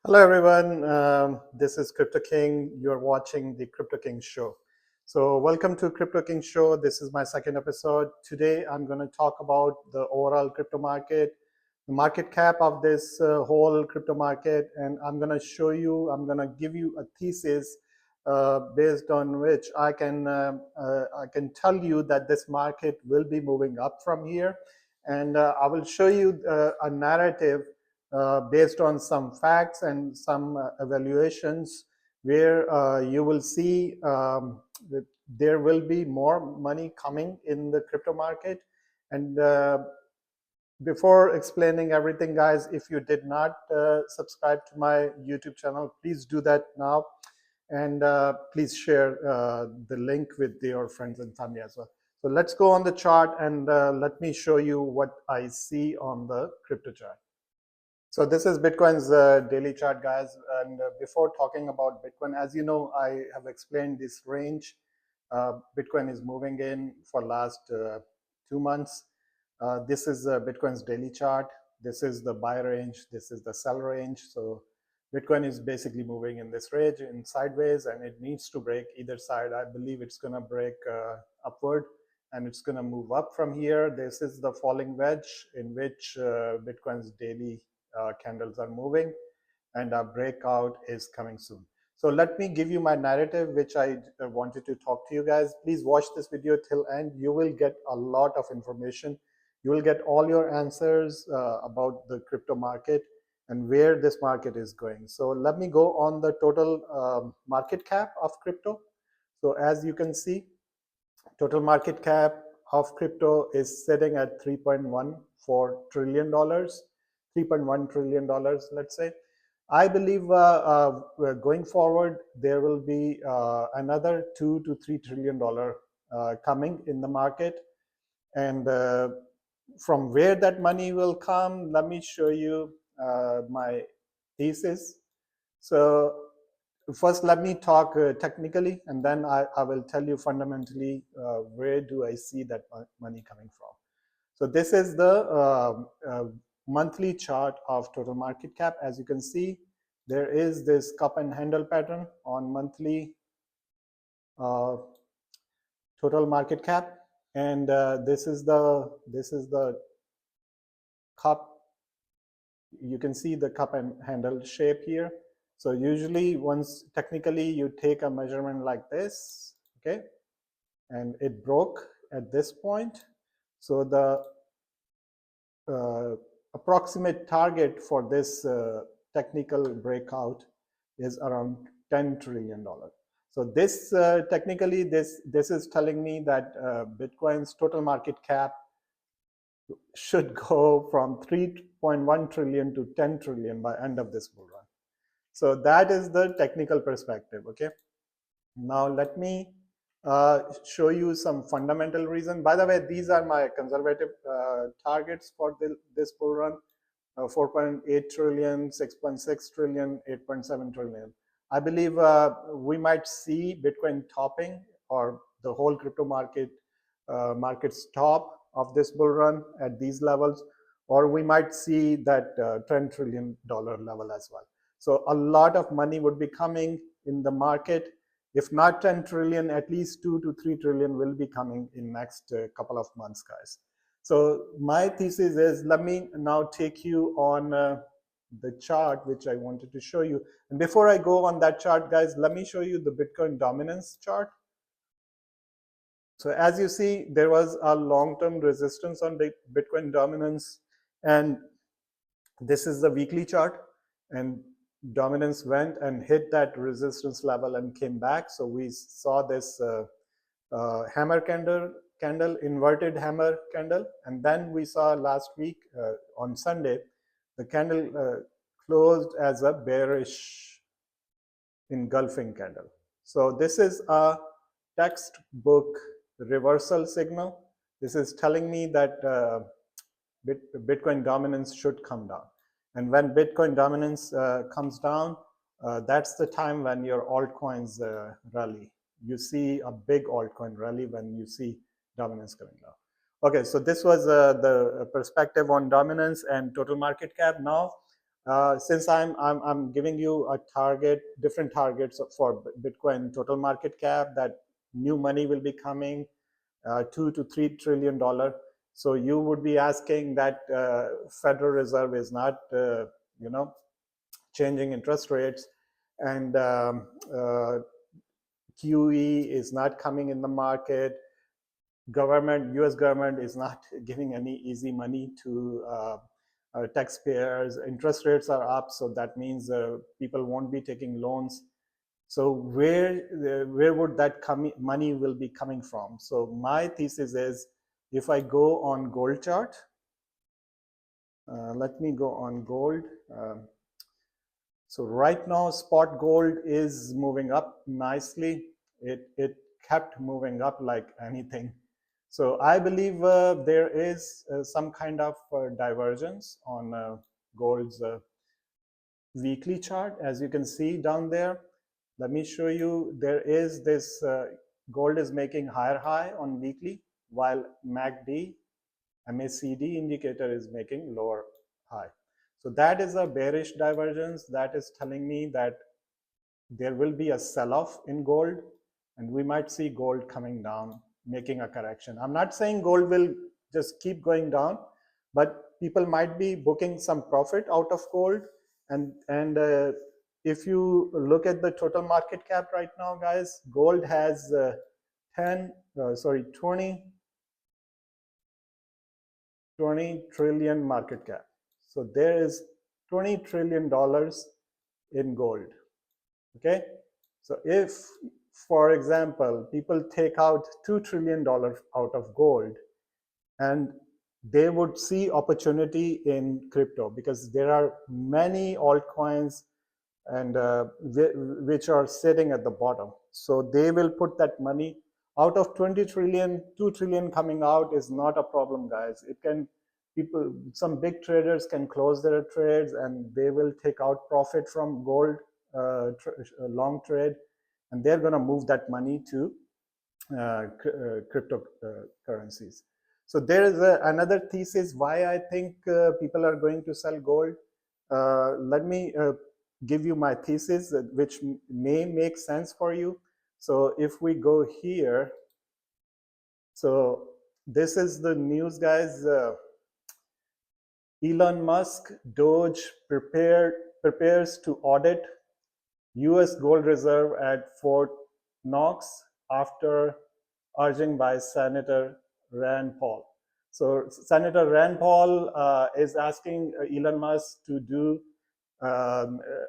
Hello, everyone. This is Crypto King. You're watching the Crypto King Show. So, welcome to Crypto King Show. This is my second episode. Today, I'm going to talk about the overall crypto market, the market cap of this whole crypto market, and I'm going to show you. I'm going to give you a thesis based on which I can tell you that this market will be moving up from here, and I will show you a narrative based on some facts and some evaluations where you will see that there will be more money coming in the crypto market. And before explaining everything, guys, if you did not subscribe to my YouTube channel, please do that now. And please share the link with your friends and family as well. So let's go on the chart and let me show you what I see on the crypto chart. So this is Bitcoin's daily chart, guys. And before talking about Bitcoin, as you know, I have explained this range. Bitcoin is moving in for last 2 months. This is Bitcoin's daily chart. This is the buy range. This is the sell range. So Bitcoin is basically moving in this range in sideways, and it needs to break either side. I believe it's going to break upward, and it's going to move up from here. This is the falling wedge in which Bitcoin's daily candles are moving, and a breakout is coming soon. So let me give you my narrative, which I wanted to talk to you guys. Please watch this video till end. You will get a lot of information. You will get all your answers about the crypto market and where this market is going. So let me go on the total market cap of crypto. So as you can see, total market cap of crypto is sitting at $3.14 trillion. $3.1 trillion, let's say. I believe going forward, there will be another $2 to $3 trillion coming in the market. And from where that money will come, let me show you my thesis. So first, let me talk technically, and then I will tell you fundamentally where do I see that money coming from. So this is the monthly chart of total market cap. As you can see, there is this cup and handle pattern on monthly total market cap, and this is the cup. You can see the cup and handle shape here. So usually once technically you take a measurement like this, okay, and it broke at this point. So the approximate target for this technical breakout is around $10 trillion. So this technically this is telling me that Bitcoin's total market cap should go from 3.1 trillion to 10 trillion by end of this bull run. So that is the technical perspective. Okay, now let me show you some fundamental reason. By the way, these are my conservative targets for this bull run: 4.8 trillion, 6.6 trillion, 8.7 trillion. I believe we might see Bitcoin topping, or the whole crypto market's top of this bull run at these levels, or we might see that $10 trillion level as well. So a lot of money would be coming in the market. If not 10 trillion, at least 2 to 3 trillion will be coming in next couple of months, guys. So my thesis is, let me now take you on the chart which I wanted to show you. And before I go on that chart, guys, let me show you the Bitcoin dominance chart. So as you see, there was a long-term resistance on the Bitcoin dominance, and this is the weekly chart, and dominance went and hit that resistance level and came back. So we saw this hammer candle, inverted hammer candle, and then we saw last week on Sunday, the candle closed as a bearish engulfing candle. So this is a textbook reversal signal. This is telling me that Bitcoin dominance should come down. And when Bitcoin dominance comes down, that's the time when your altcoins rally. You see a big altcoin rally when you see dominance coming down. Okay, so this was the perspective on dominance and total market cap. Now, since I'm giving you a target, different targets for Bitcoin total market cap, that new money will be coming, $2 to $3 trillion. So you would be asking that Federal Reserve is not, changing interest rates, and QE is not coming in the market. U.S. government is not giving any easy money to taxpayers. Interest rates are up, so that means people won't be taking loans. So where would that money will be coming from? So my thesis is, if I go on gold chart, let me go on gold. So right now, spot gold is moving up nicely. It kept moving up like anything. So I believe there is some kind of divergence on gold's weekly chart, as you can see down there. Let me show you. There is this gold is making higher high on weekly, while MACD indicator is making lower high. So that is a bearish divergence. That is telling me that there will be a sell-off in gold, and we might see gold coming down, making a correction. I'm not saying gold will just keep going down, but people might be booking some profit out of gold. And if you look at the total market cap right now, guys, gold has 20 trillion market cap. So there is $20 trillion in gold. Okay, so if, for example, people take out $2 trillion out of gold, and they would see opportunity in crypto, because there are many altcoins and which are sitting at the bottom. So they will put that money out of 20 trillion, 2 trillion coming out is not a problem, guys. It can, some big traders can close their trades, and they will take out profit from gold long trade, and they're going to move that money to cryptocurrencies. So there is another thesis why I think people are going to sell gold. Let me give you my thesis, which may make sense for you. So if we go here, so this is the news, guys. Elon Musk, Doge prepares to audit U.S. gold reserve at Fort Knox after urging by Senator Rand Paul. So Senator Rand Paul is asking Elon Musk to do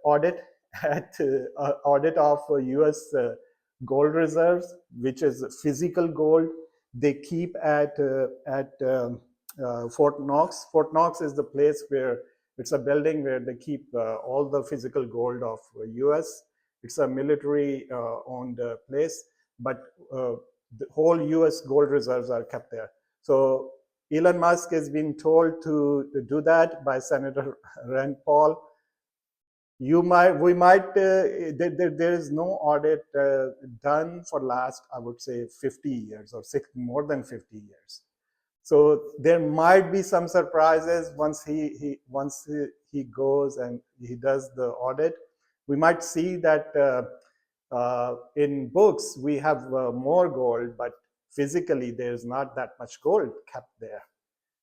audit of U.S. Gold reserves, which is physical gold they keep at Fort Knox. Fort Knox is the place where it's a building where they keep all the physical gold of U.S. It's a military-owned place, but the whole U.S. gold reserves are kept there. So Elon Musk is being told to do that by Senator Rand Paul. There is no audit done for last, I would say, 50 years or more than 50 years. So there might be some surprises once he goes and he does the audit. We might see that in books we have more gold, but physically there's not that much gold kept there.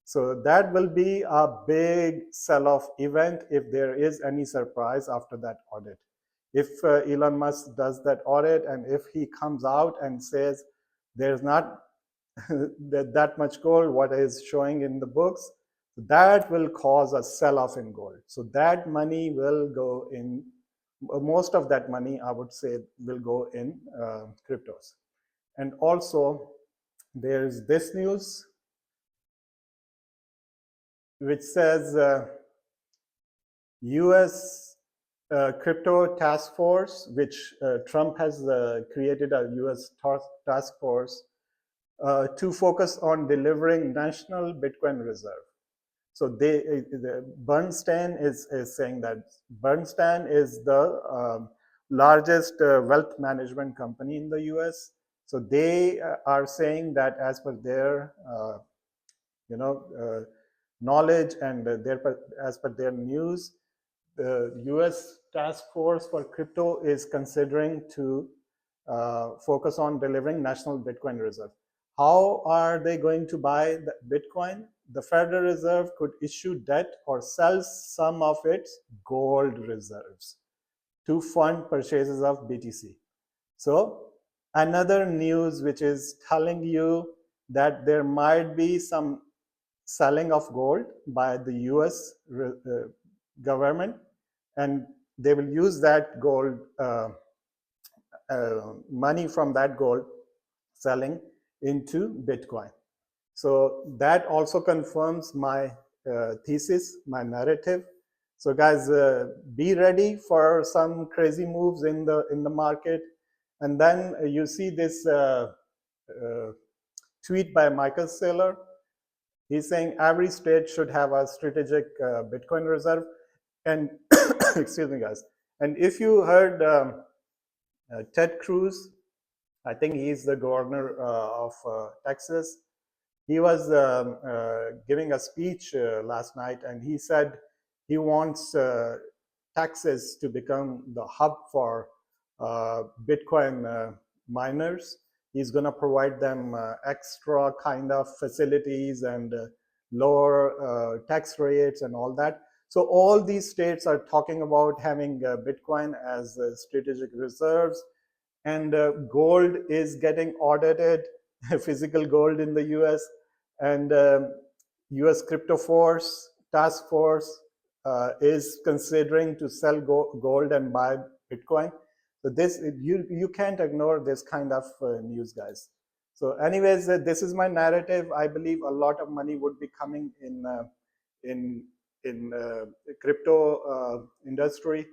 So that will be a big sell-off event if there is any surprise after that audit. If Elon Musk does that audit, and if he comes out and says there's not that much gold, what is showing in the books, that will cause a sell-off in gold. So that money will go in, most of that money, I would say, will go in cryptos. And also, there's this news, which says U.S. Crypto Task Force, which Trump has created a U.S. task force to focus on delivering national Bitcoin reserve. So Bernstein is saying that. Bernstein is the largest wealth management company in the U.S. So they are saying that as per their knowledge and as per their news, the US task force for crypto is considering to focus on delivering national Bitcoin reserve. How are they going to buy the Bitcoin? The Federal Reserve could issue debt or sell some of its gold reserves to fund purchases of BTC. So another news which is telling you that there might be some selling of gold by the US government, and they will use that gold money from that gold selling into Bitcoin. So that also confirms my thesis, my narrative. So guys, be ready for some crazy moves in the market. And then you see this tweet by Michael Saylor. He's saying every state should have a strategic Bitcoin reserve. And excuse me, guys. And if you heard Ted Cruz, I think he's the governor of Texas. He was giving a speech last night, and he said he wants Texas to become the hub for Bitcoin miners. He's going to provide them extra kind of facilities and lower tax rates and all that. So all these states are talking about having Bitcoin as strategic reserves, and gold is getting audited, physical gold in the US, and US crypto force task force is considering to sell gold and buy Bitcoin. So this, you can't ignore this kind of news, guys. So anyways, this is my narrative. I believe a lot of money would be coming in crypto industry,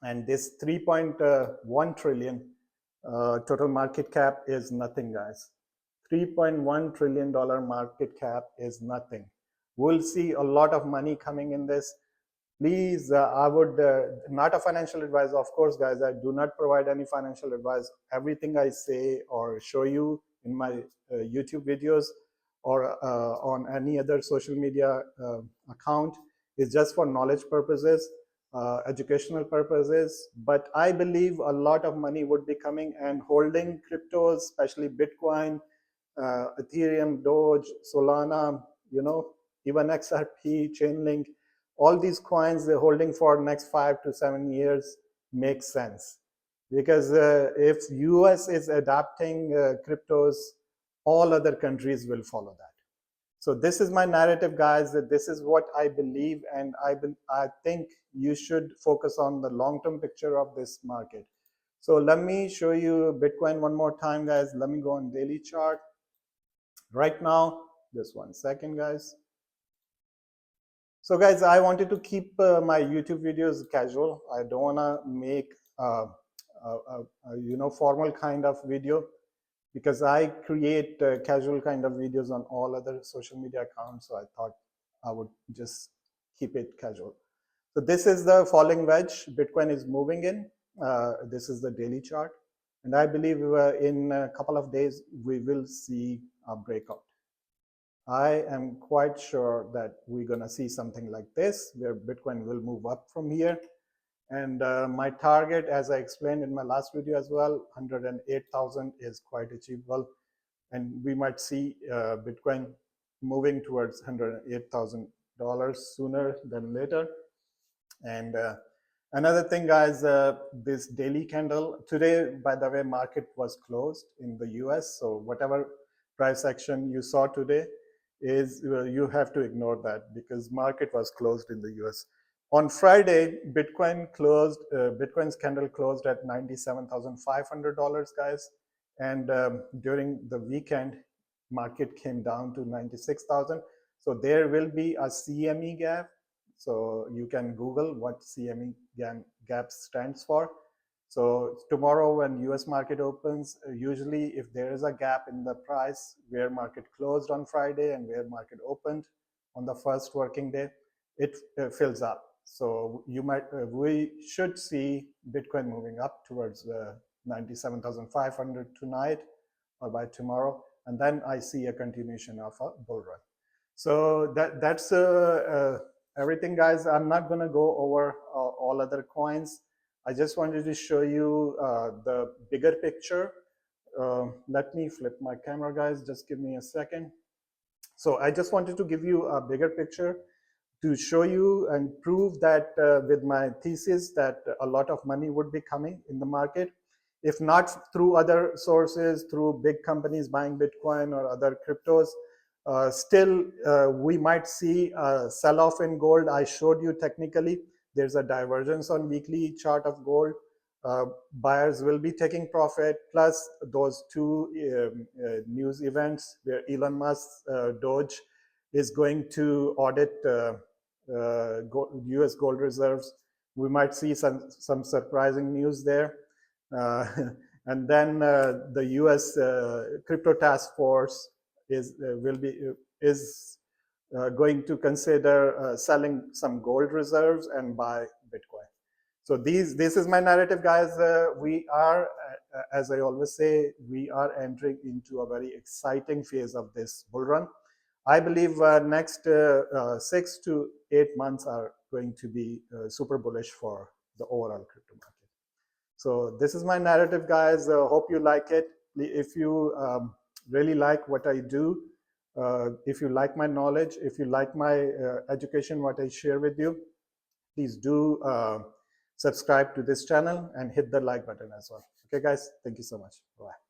and this 3.1 trillion total market cap is nothing, guys. $3.1 trillion market cap is nothing. We'll see a lot of money coming in this. Please, I would, not a financial advisor, of course, guys. I do not provide any financial advice. Everything I say or show you in my YouTube videos or on any other social media account is just for knowledge purposes, educational purposes. But I believe a lot of money would be coming, and holding cryptos, especially Bitcoin, Ethereum, Doge, Solana, even XRP, Chainlink, all these coins they're holding for next 5 to 7 years makes sense, because if US is adapting cryptos, all other countries will follow that. So this is my narrative, guys, that this is what I believe, and I think you should focus on the long-term picture of this market. So let me show you Bitcoin one more time, guys. Let me go on daily chart right now. Just 1 second, guys. So guys, I wanted to keep my YouTube videos casual. I don't want to make a formal kind of video, because I create casual kind of videos on all other social media accounts. So I thought I would just keep it casual. So this is the falling wedge Bitcoin is moving in. This is the daily chart. And I believe in a couple of days, we will see a breakout. I am quite sure that we're going to see something like this, where Bitcoin will move up from here. And my target, as I explained in my last video as well, 108,000 is quite achievable. And we might see Bitcoin moving towards $108,000 sooner than later. And another thing, guys, this daily candle today, by the way, market was closed in the US. So whatever price action you saw today is, you have to ignore that, because market was closed in the US. On Friday, Bitcoin's candle closed at $97,500, guys. And during the weekend, market came down to 96,000. So there will be a CME gap. So you can Google what CME gap stands for. So tomorrow when US market opens, usually if there is a gap in the price where market closed on Friday and where market opened on the first working day, it fills up. So we should see Bitcoin moving up towards 97,500 tonight or by tomorrow, and then I see a continuation of a bull run. So that's everything, guys. I'm not going to go over all other coins. I just wanted to show you the bigger picture. Let me flip my camera, guys. Just give me a second. So I just wanted to give you a bigger picture to show you and prove that with my thesis that a lot of money would be coming in the market, if not through other sources, through big companies buying Bitcoin or other cryptos. Still, we might see a sell-off in gold. I showed you technically there's a divergence on weekly chart of gold. Buyers will be taking profit, plus those two news events where Elon Musk, Doge, is going to audit US gold reserves. We might see some surprising news there. And then the US crypto task force is going to consider selling some gold reserves and buy Bitcoin. So this is my narrative, guys. We are, as I always say, we are entering into a very exciting phase of this bull run. I believe next 6 to 8 months are going to be super bullish for the overall crypto market. So this is my narrative, guys. Hope you like it. If you really like what I do, if you like my knowledge, if you like my education, what I share with you, please do subscribe to this channel and hit the like button as well. Okay, guys, thank you so much. Bye.